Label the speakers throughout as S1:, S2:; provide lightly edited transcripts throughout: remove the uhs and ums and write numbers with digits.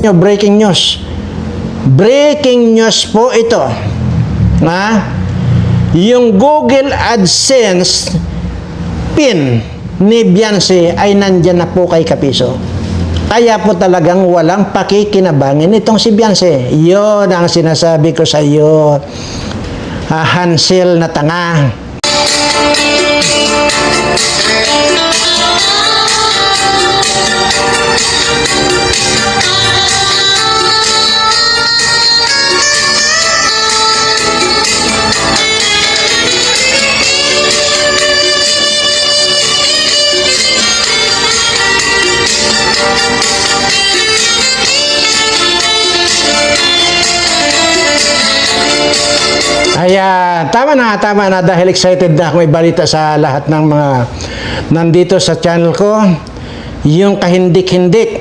S1: nyo, breaking news. Breaking news po ito. Yung Google AdSense PIN ni Beyonce ay nandyan na po kay Kapiso. Kaya po talagang walang pakikinabangin itong si Beyonce. Yun ang sinasabi ko sa iyo. Hansel na tanga. Kaya tama na dahil excited na ako may balita sa lahat ng mga nandito sa channel ko. Yung kahindik-hindik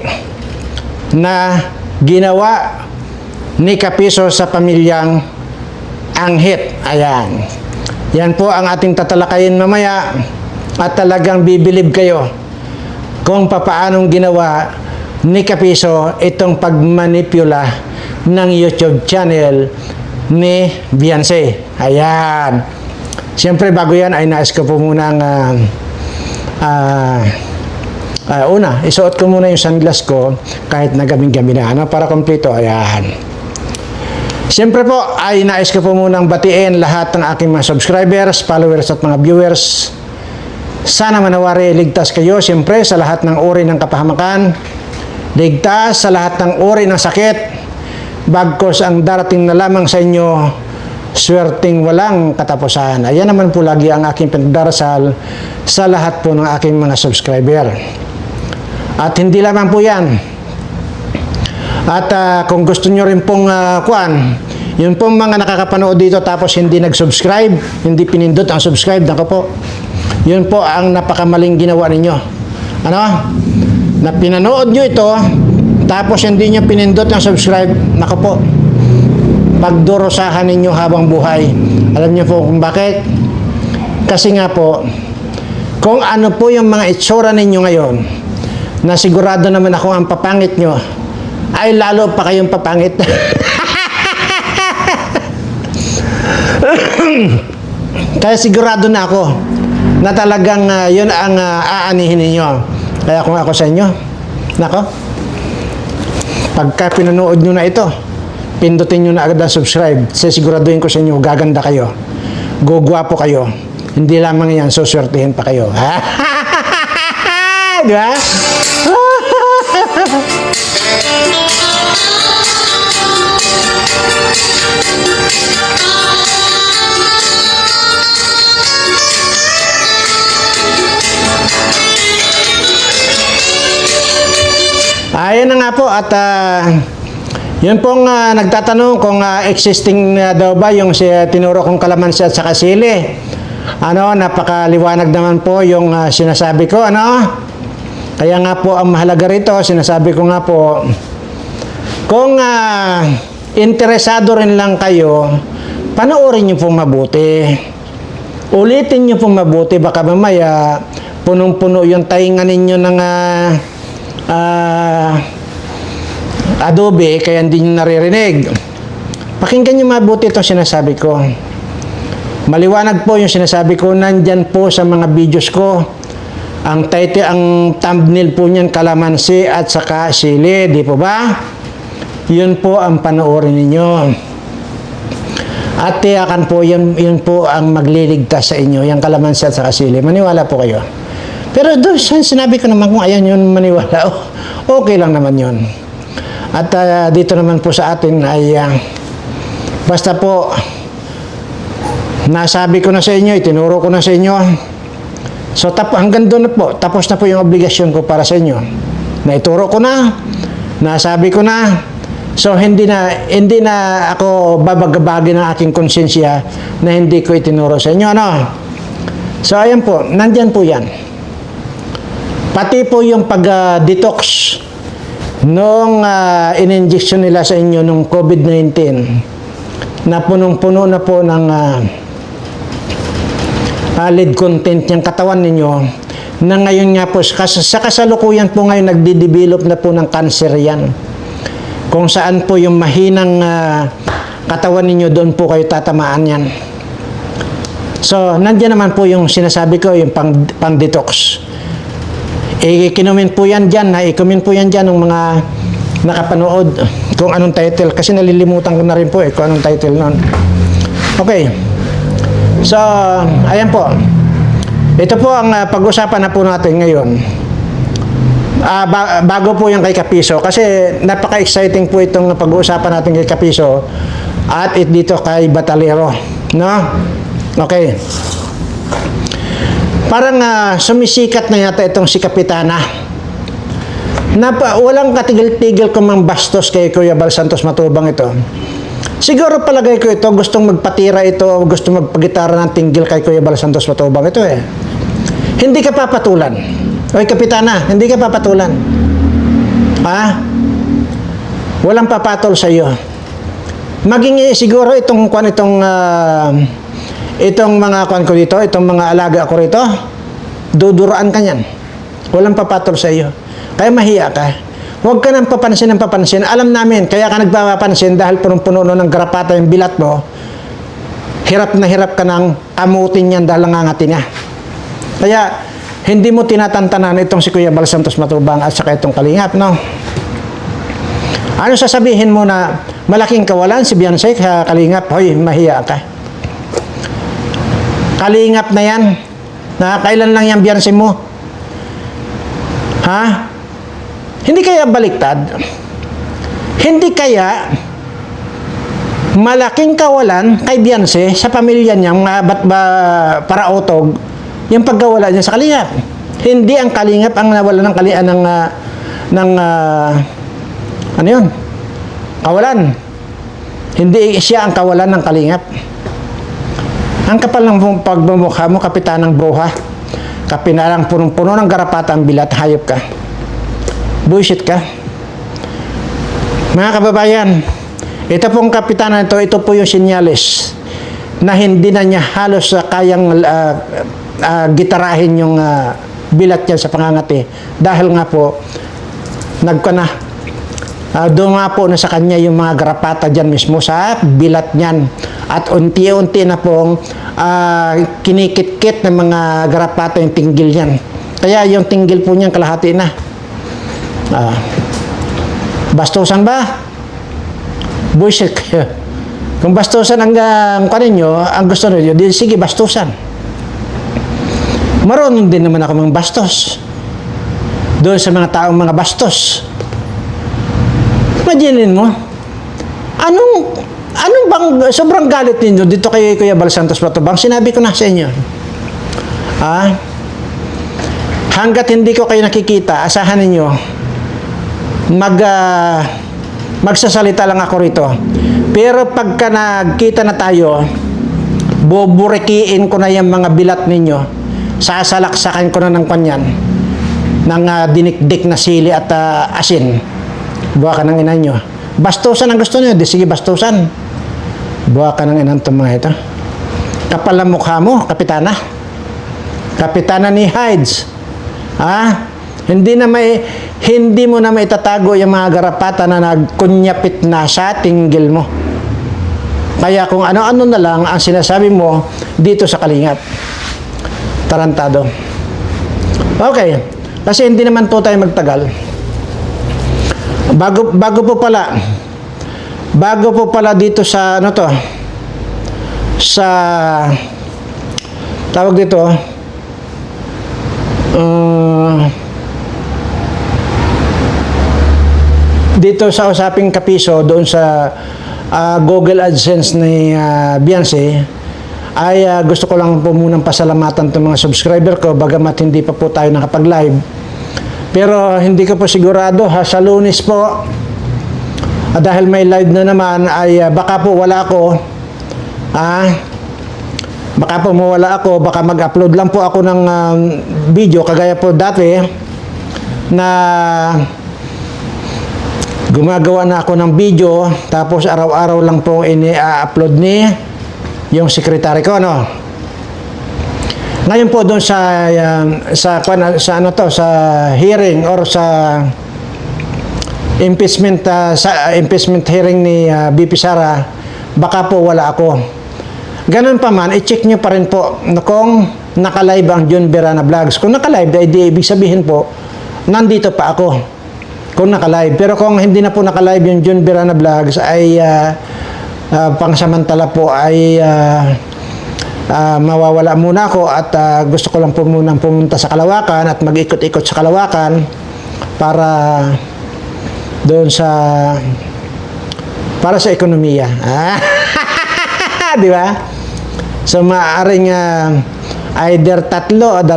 S1: na ginawa ni Kapiso sa pamilyang Anghit. Ayan. Yan po ang ating tatalakayin mamaya at talagang bibilib kayo kung papaanong ginawa ni Kapiso itong pagmanipula ng YouTube channel ni Beyonce. Ayan. Siyempre, bago yan ay nais ko po muna una, isuot ko muna yung sunglass ko kahit na gabing-gabi na. Para kompleto. Ayan. Siyempre po, ay nais ko po munang batiin lahat ng aking mga subscribers, followers at mga viewers. Sana manawari ligtas kayo, siyempre, sa lahat ng uri ng kapahamakan. Ligtas sa lahat ng uri ng sakit. Bagkos ang darating na lamang sa inyo, swerteng walang katapusan. Ayan naman po lagi ang aking pinagdarasal sa lahat po ng aking mga subscriber. At hindi lamang po yan. At kung gusto nyo rin pong yun pong mga nakakapanood dito tapos hindi nag-subscribe, hindi pinindot ang subscribe, nako po. Yun po ang napakamaling ginawa ninyo. Na pinanood nyo ito, tapos hindi nyo pinindot ang subscribe, nako po, pagdurusahan ninyo habang buhay. Alam nyo po kung bakit? Kasi nga po, kung ano po yung mga itsura ninyo ngayon, na sigurado naman ako ang papangit nyo, ay lalo pa kayong papangit. Kaya sigurado na ako na talagang yun ang aanihin ninyo. Kaya kung ako sa inyo, nako, pagka pinanood nyo na ito, pindutin nyo na agad ang subscribe. Siguraduhin ko sa inyo, gaganda kayo. Gugwapo kayo. Hindi lamang yan, suswertihin pa kayo. Di ba? Ayan na nga po at yun pong nagtatanong kung existing daw ba yung tinuro kong kalamansi at saka sili. Napakaliwanag naman po yung sinasabi ko, Kaya nga po ang mahalaga rito, sinasabi ko nga po, kung interesado rin lang kayo, panoorin nyo pong mabuti. Ulitin nyo pong mabuti, baka mamaya punong-puno yung tainga ninyo ng Adobe, kaya hindi nyo naririnig. Pakinggan nyo mabuti itong sinasabi ko. Maliwanag po yung sinasabi ko, nandyan po sa mga videos ko. Ang title, ang thumbnail po niyan, kalamansi at saka sili, di po ba? Yun po ang panoorin ninyo. At tiyakan po, yun po ang magliligtas sa inyo, yung kalamansi at saka sili. Maniwala po kayo. Pero doon, sinabi ko naman kung ayan yun maniwala, okay lang naman yun. At dito naman po sa atin ay basta po nasabi ko na sa inyo, itinuro ko na sa inyo. So hanggang doon na po, tapos na po yung obligasyon ko para sa inyo. Naituro ko na, nasabi ko na. So hindi na ako babagabagi ng aking konsensya na hindi ko itinuro sa inyo, So ayan po, nandyan po yan. Pati po yung pag-detox nung in-injection nila sa inyo nung COVID-19 na punong-puno na po ng lead content yung katawan ninyo na ngayon nga po sa kasalukuyan po ngayon nagde-develop na po ng cancer yan. Kung saan po yung mahinang katawan ninyo, doon po kayo tatamaan yan. So, nandiyan naman po yung sinasabi ko, yung pang-detox. I-comment po yan dyan, i-comment po yan dyan ng mga nakapanood kung anong title. Kasi nalilimutan ko na rin po kung anong title nun. Okay. So, ayan po. Ito po ang pag-usapan na po natin ngayon. Bago po yung kay Kapiso, kasi napaka-exciting po itong pag-uusapan natin kay Kapiso at dito kay Batalero, no? Okay. Parang sumisikat na yata itong si Kapitana. Walang katigil-tigil kung bastos kay Kuya Bal Santos Matubang ito. Siguro palagay ko ito, gustong magpatira ito, gustong magpagitara ng tinggil kay Kuya Bal Santos Matubang ito Hindi ka papatulan. Oy, Kapitana, hindi ka papatulan. Ha? Walang papatol sa iyo. Maging siguro itong mga ko dito, itong mga alaga ko rito, duduraan ka niyan. Walang papatol sa iyo. Kaya mahiya ka. Huwag ka nang papansin ng papansin. Alam namin, kaya ka nagpapansin dahil punong-puno ng garapata yung bilat mo, hirap na hirap ka nang amutin yan dahil nangangatin niya. Kaya, hindi mo tinatantanan itong si Kuya Bal Santos Matubang at saka itong Kalingap, no? Ano sasabihin mo na malaking kawalan si Beyonce sa Kalingap? Hoy, mahiya ka. Kalingap na yan. Kailan lang yan Beyonce mo? Ha? Hindi kaya baliktad? Hindi kaya malaking kawalan kay Beyonce sa pamilya niya, ba't ba para otog yung pagkawala niya sa Kalingap? Hindi ang Kalingap ang nawala ng ano yun? Kawalan. Hindi siya ang kawalan ng Kalingap. Ang kapal ng pagmumukha mo, Kapitanang Bruha. Kapinarang punong-puno ng garapata ang bilat, hayop ka. Bullshit ka. Mga kababayan, ito pong Kapitana ito po yung sinyalis na hindi na niya halos kayang gitarahin yung bilat niya sa pangangati dahil nga po dumapo na sa kanya yung mga garapata dyan mismo sa bilat niyan at unti-unti na pong kinikit-kit ng mga garapata yung tinggil niyan. Kaya yung tinggil po niyan kalahati na. Bastusan ba? Bullshit kayo. Kung bastusan ang kaninyo, ang gusto nyo, di sige bastusan. Marunong din naman ako mga bastos. Doon sa mga taong mga bastos. Imaginin mo, anong bang sobrang galit ninyo dito kay Kuya Bal Santos Matubang? Sinabi ko na sa inyo. Hanggat hindi ko kayo nakikita, asahan ninyo, magsasalita lang ako rito. Pero pagka nagkita na tayo, buburikiin ko na yung mga bilat ninyo. Sasalaksakan ko na ng kanyan ng dinikdik na sili at asin. Buha ka ng ina nyo. Bastusan ang gusto nyo, di sige bastusan. Buha ka ng ina itong mga ito. Kapal ang mukha mo, Kapitana. Kapitana ni Hides. Hindi mo na maitatago yung mga garapata na nagkunyapit na sa tinggil mo. Kaya kung ano-ano na lang ang sinasabi mo dito sa Kalingap. Tarantado. Okay. Kasi hindi naman po tayo magtagal. Bago po pala dito sa sa tawag dito dito sa usaping Kapiso doon sa Google AdSense ni Beyonce ay gusto ko lang po munang pasalamatan itong mga subscriber ko bagamat hindi pa po tayo nakapag-live. Pero hindi ko po sigurado sa Lunes po dahil may live na naman ay baka po wala ako. Baka po mawala ako, baka mag-upload lang po ako ng video kagaya po dati na gumagawa na ako ng video tapos araw-araw lang po ini-upload ni yung sekretary ko, no? Ngayon po doon sa hearing or sa sa impeachment hearing ni BP Sara, baka po wala ako. Ganun pa man, i-check nyo pa rin po kung naka-live ang John Verana Vlogs. Kung naka-live, ay di ibig sabihin po, nandito pa ako. Kung naka-live. Pero kung hindi na po naka-live yung John Verana Vlogs, ay pangsamantala po ay mawawala muna ako at gusto ko lang po munang pumunta sa Kalawakan at mag-ikot-ikot sa Kalawakan para doon para sa ekonomiya. Di ba? So maaaring either 2 o 3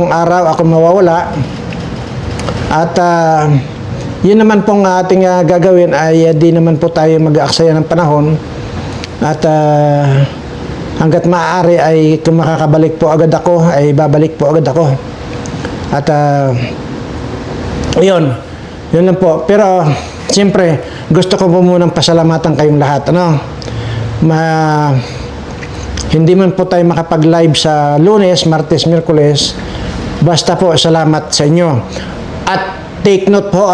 S1: araw ako mawawala. At yun naman pong ating gagawin ay di naman po tayo mag-aaksaya ng panahon. At hanggat maaari ay kung makakabalik po agad ako, ay babalik po agad ako. At yun lang po. Pero siyempre, gusto ko po munang pasalamatan kayong lahat. Hindi man po tayo makapag-live sa Lunes, Martes, Miyerkules. Basta po, salamat sa inyo. At take note po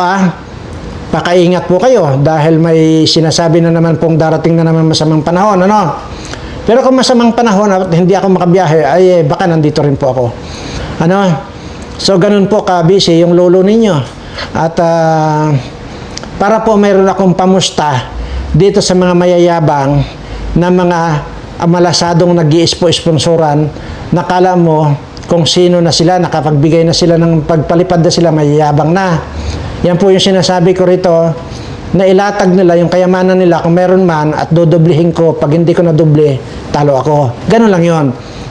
S1: pakaingat po kayo dahil may sinasabi na naman pong darating na naman masamang panahon, Pero kung masamang panahon at hindi ako makabiyahe, ay baka nandito rin po ako. So ganun po ka-busy yung lolo ninyo. At para po mayroon akong pamusta dito sa mga mayayabang na mga malasadong nag-i-sponsoran, nakala mo kung sino na sila, nakapagbigay na sila ng pagpalipad na sila, mayayabang na. Yan po yung sinasabi ko rito, na ilatag nila yung kayamanan nila kung meron man at dodoblihin ko, pag hindi ko nadoble, talo ako. Ganun lang yon.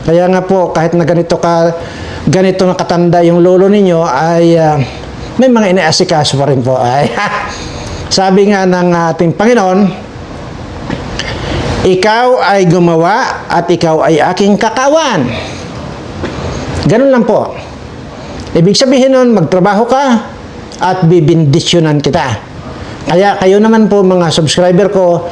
S1: Kaya nga po, kahit na ganito na katanda yung lolo ninyo, ay may mga inaasikaso pa rin po. Sabi nga ng ating Panginoon, ikaw ay gumawa at ikaw ay aking kakawan. Ganun lang po. Ibig sabihin nun, magtrabaho ka at bibindisyonan kita. Kaya kayo naman po mga subscriber ko,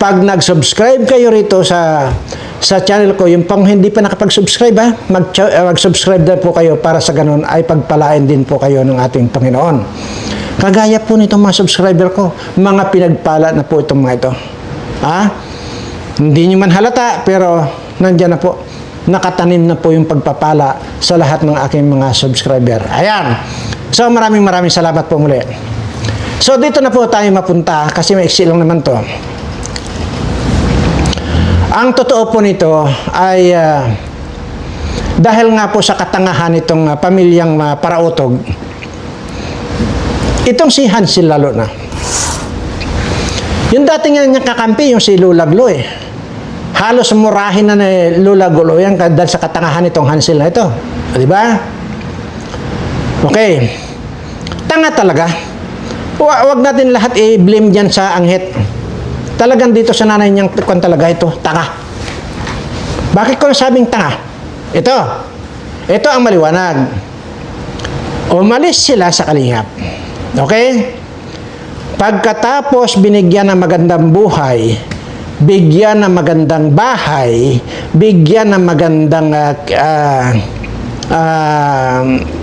S1: pag nag-subscribe kayo rito sa channel ko, yung pang hindi pa nakapag-subscribe, mag-subscribe na po kayo para sa ganun ay pagpalain din po kayo ng ating Panginoon. Kagaya po nitong mga subscriber ko, mga pinagpala na po itong mga ito. Hindi nyo man halata, pero nandyan na po. Nakatanim na po yung pagpapala sa lahat ng aking mga subscriber. Ayan. So maraming salamat po muli. So dito na po tayo mapunta kasi may iksi lang naman to. Ang totoo po nito ay dahil nga po sa katangahan itong pamilyang Parautog, itong si Hansel lalo na. Yung dating niya kakampi, yung si Lulaglo halos murahin na ni Lulaglo yan dahil sa katangahan itong Hansel na ito. Di ba? Okay. Tanga talaga. Huwag natin lahat i-blame dyan sa anghit. Talagang dito sa nanay niyang kwan talaga ito, tanga. Bakit ko nasabing tanga? Ito ang maliwanag. Umalis sila sa Kalingap. Okay? Pagkatapos binigyan ng magandang buhay, bigyan ng magandang bahay, bigyan ng magandang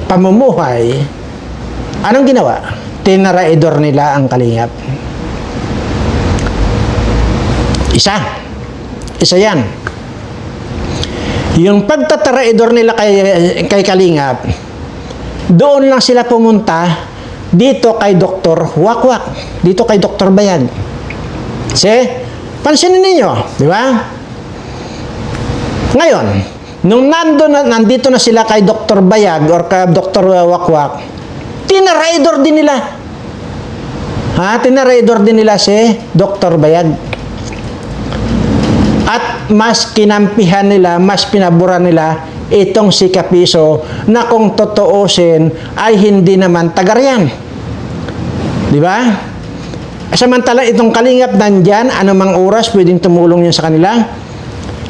S1: pamumuhay, anong ginawa? Tinaraidor nila ang Kalingap. Isa yan. Yung pagtataraidor nila kay Kalingap, doon lang sila pumunta dito kay Dr. Wakwak, dito kay Dr. Bayag. Pansinin ninyo, di ba? Ngayon, nung nandito na sila kay Dr. Bayag or kay Dr. Wakwak, tinaraidor din nila. Tinaraidor din nila si Dr. Bayag. At mas kinampihan nila, mas pinaburan nila itong si Kapiso na kung totoosin ay hindi naman taga riyan. Di ba? Samantala itong Kalingap nandyan, anumang oras pwedeng tumulong yun sa kanila.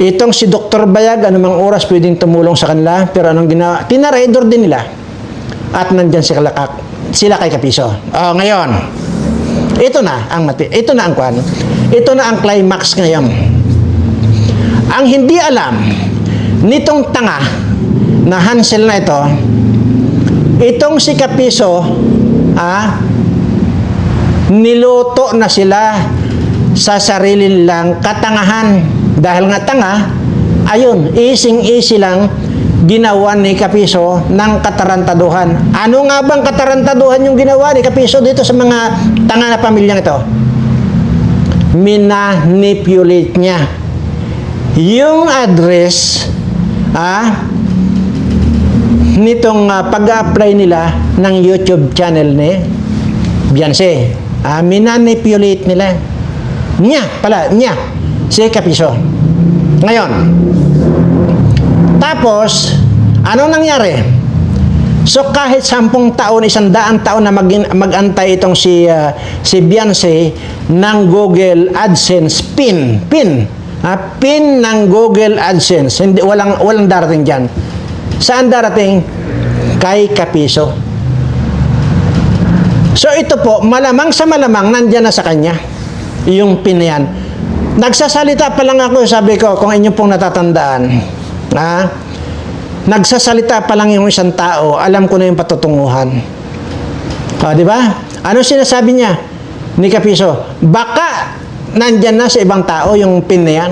S1: Itong si Dr. Bayag, anumang oras pwedeng tumulong sa kanila. Pero anong ginawa? Tinaraidor din nila. At nandyan sila kay Kapiso. Ngayon, ito na ang kwan. Ito na ang climax ngayon. Ang hindi alam nitong tanga na Hansel na itong si Kapiso, Niluto na sila sa sarili nilang katangahan. Dahil nga tanga, ayun, easy lang ginawa ni Kapiso ng katarantaduhan. Ano nga bang katarantaduhan yung ginawa ni Kapiso dito sa mga tanga na pamilyang ito? Minanipulate niya yung address nitong pag-apply nila ng YouTube channel ni Beyonce. Minanipulate nila. Niya, si Kapiso. Ngayon, tapos, ano nangyari? So kahit 10 taon, 100 taon na mag-antay itong si Beyonce ng Google AdSense pin ng Google AdSense. Hindi, walang darating diyan. Saan darating? Kay Kapiso. So ito po, malamang sa malamang nandiyan na sa kanya yung pin na yan. Nagsasalita pa lang ako, sabi ko, kung inyo pong natatandaan, nagsasalita pa lang yung isang tao, alam ko na yung patutunguhan. Di ba? Ano sinasabi niya ni Kapiso? Baka nandyan na sa ibang tao yung pin na yan.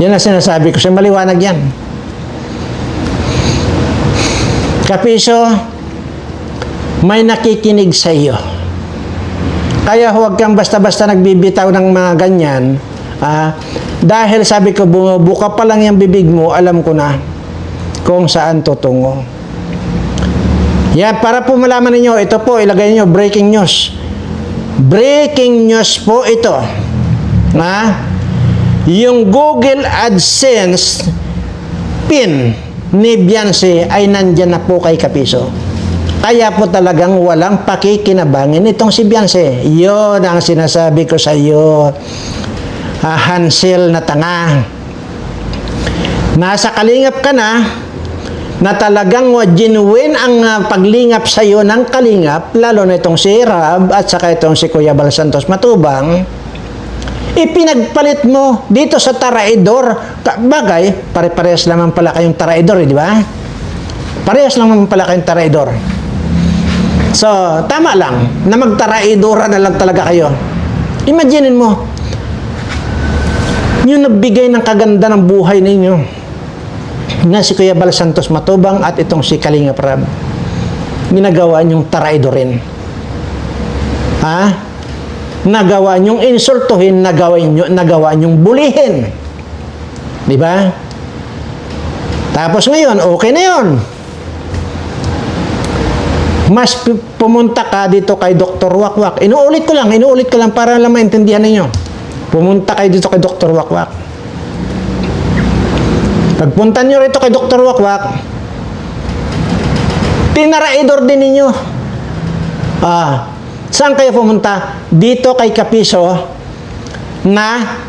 S1: Yan ang sinasabi ko. Maliwanag yan. Kapiso, may nakikinig sa iyo. Kaya huwag kang basta-basta nagbibitaw ng mga ganyan. Dahil sabi ko, bumubuka pa lang yung bibig mo, alam ko na kung saan tutungo. Para po malaman ninyo, ito po, ilagay niyo breaking news. Breaking news po ito. Yung Google AdSense pin ni Beyonce ay nandyan na po kay Kapiso. Kaya po talagang walang pakikinabangin itong si Beyonce. Yun ang sinasabi ko sa iyo. Hansel na tanga. Nasa kalingap ka na talagang genuine ang paglingap sa iyo ng kalingap, lalo na itong si Rab at saka itong si Kuya Bal Santos Matubang, ipinagpalit mo dito sa taraidor. Bagay, pare-parehas naman pala kayong taraidor, di ba? Parehas naman pala kayong taraidor. So, tama lang na magtaraidora na lang talaga kayo. Imaginin mo, yung nagbigay ng kaganda ng buhay ninyo na si Kuya Bal Santos Matubang at itong si Kalingap Rab, ginagawa niyong taraidorin. Nagawa niyong insultuhin, nagawa niyong bulihin. Di ba? Tapos ngayon, okay na yun. Mas pumunta ka dito kay Dr. Wakwak. Inuulit ko lang para lang maintindihan ninyo. Pumunta kayo dito kay Dr. Wakwak. Pagpunta nyo rito kay Dr. Wakwak, tinaraidor din ninyo. Saan kayo pumunta? Dito kay Kapiso na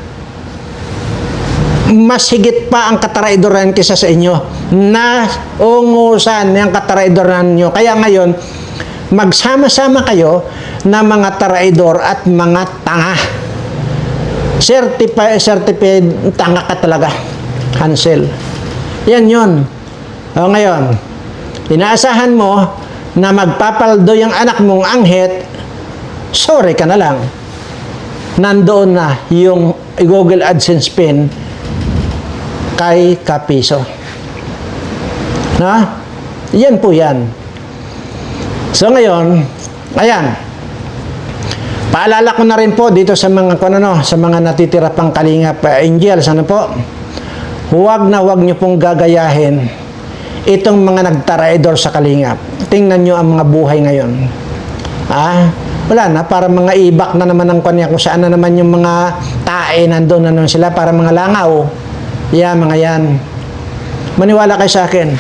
S1: mas higit pa ang kataraidoran kaysa sa inyo. Na ungusan yung kataraidoran nyo. Kaya ngayon, magsama-sama kayo na mga taraidor at mga tanga. Certified tanga ka talaga, Hansel. Yan yun. Ngayon, inaasahan mo na magpapaldo yung anak mong anghit, sorry ka na lang. Nandoon na yung Google AdSense pin kay Kapiso. Yan po yan. So ngayon, ayan. Paalala ko na rin po dito sa mga sa mga natitira pang Kalingap Angels, po? Huwag niyo pong gagayahin itong mga nagtaraidor sa Kalingap. Tingnan niyo ang mga buhay ngayon. Wala na, para mga ibak na naman ang kanya, kung saan na naman yung mga tae, nandun na naman sila, para mga langaw. Mga yan. Maniwala kayo sa akin.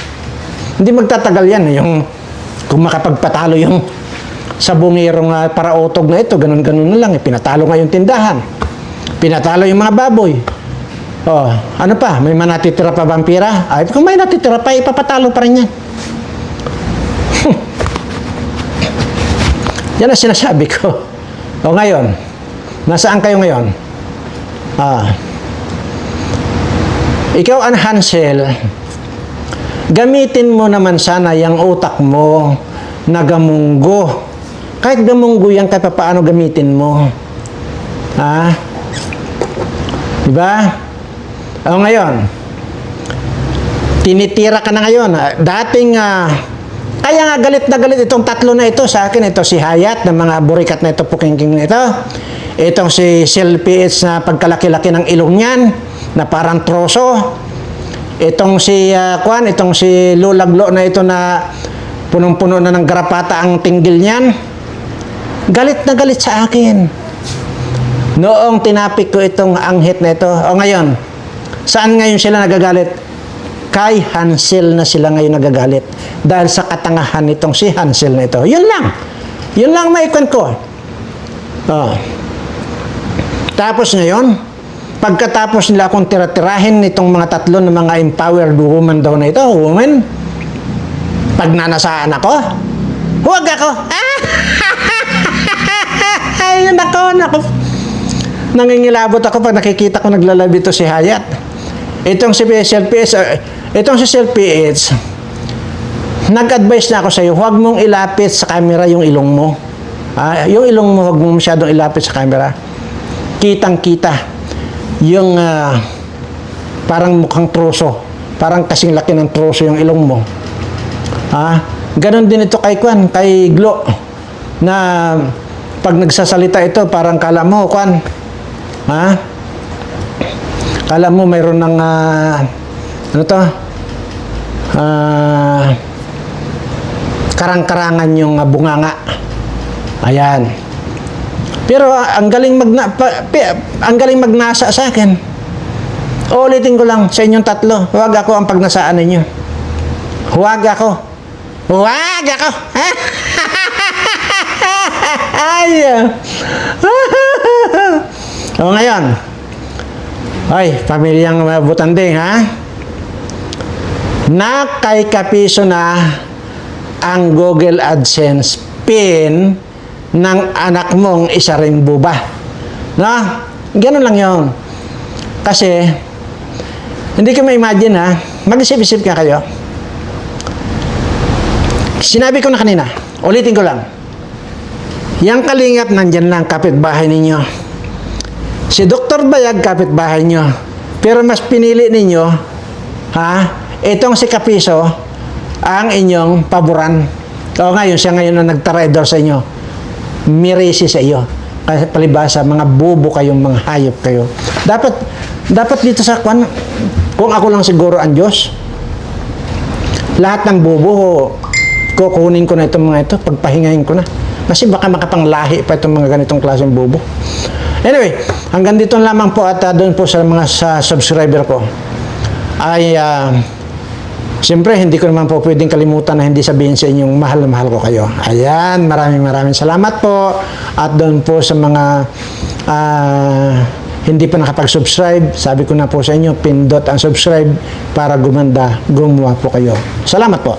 S1: Hindi magtatagal yan. Yung, kung makapagpatalo yung sa bungirong parautog na ito, ganun-ganun na lang. Pinatalo nga yung tindahan. Pinatalo yung mga baboy. Ano pa? May natitira pa vampira? Kung may natitira pa, ipapatalo pa rin yan. Yan ang sinasabi ko. Ngayon, nasaan kayo ngayon? Ikaw ang Hansel, gamitin mo naman sana yung utak mo na gamunggo Kahit gamunggo yan, kahit paano gamitin mo. Ha? Diba? O ngayon, tinitira ka na ngayon. Dating, kaya nga galit na galit itong tatlo na ito sa akin. Ito si Hayat, na mga burikat na ito, puking-king na ito. Itong si Selfie na pagkalaki-laki ng ilong niyan, na parang troso. Itong si itong si Lulaglo na ito na punong-puno na ng garapata ang tinggil niyan. Galit na galit sa akin. Noong tinapik ko itong anghit na ito, o ngayon, saan ngayon sila nagagalit? Kay Hansel na sila ngayon nagagalit. Dahil sa katangahan nitong si Hansel na ito. Yun lang. Yun lang maikon ko. Oh. Tapos ngayon, pagkatapos nila akong tira-tirahin nitong mga tatlo na mga empowered woman daw na ito, woman, pag nanasaan ako, huwag ako. Ay, nako. Nangingilabot ako pag nakikita ko naglalabi ito si Hayat. Itong si Selfie, nag-advise na ako sa iyo, huwag mong ilapit sa camera yung ilong mo. Yung ilong mo, huwag mong masyadong ilapit sa camera. Kitang-kita. Yung parang mukhang troso. Parang kasing laki ng troso yung ilong mo. Ganon din ito kay Glo. Na pag nagsasalita ito, parang kala mo, kala mo mayroon ng karang-karangan yung bunganga. Ayan. Pero ang galing magnasa sa akin. Ulitin ko lang sa inyong tatlo, huwag ako ang pagnasaan ninyo. Huwag ako. Ay. O ngayon, ay, pamilyang butanding, na kay kapiso na ang Google AdSense pin ng anak mong isa ring buba. No? Ganun lang yun. Kasi, hindi ko ma-imagine, mag-isip-isip ka kayo. Sinabi ko na kanina, ulitin ko lang. Yang kalingap, nandyan lang, kapitbahay ninyo. Si Dr. Bayag, kapitbahay nyo. Pero mas pinili ninyo, itong si Kapiso, ang inyong paboran. O ngayon, siya ngayon na nagtarador sa inyo. Mirisi sa iyo. Kasi palibasa, mga bubo kayong, mga hayop kayo. Dapat dito sa kung ako lang siguro ang Diyos, lahat ng bubo, kukunin ko na itong mga ito, pagpahingahin ko na. Kasi baka makapanglahi pa itong mga ganitong klaseng bubo. Anyway, hanggang dito lamang po at doon po sa mga subscriber ko ay siyempre hindi ko naman po pwedeng kalimutan na hindi sabihin sa inyong mahal na mahal ko kayo. Ayan, maraming salamat po. At doon po sa mga hindi pa nakapag-subscribe, sabi ko na po sa inyo, pindot ang subscribe para gumawa po kayo. Salamat po.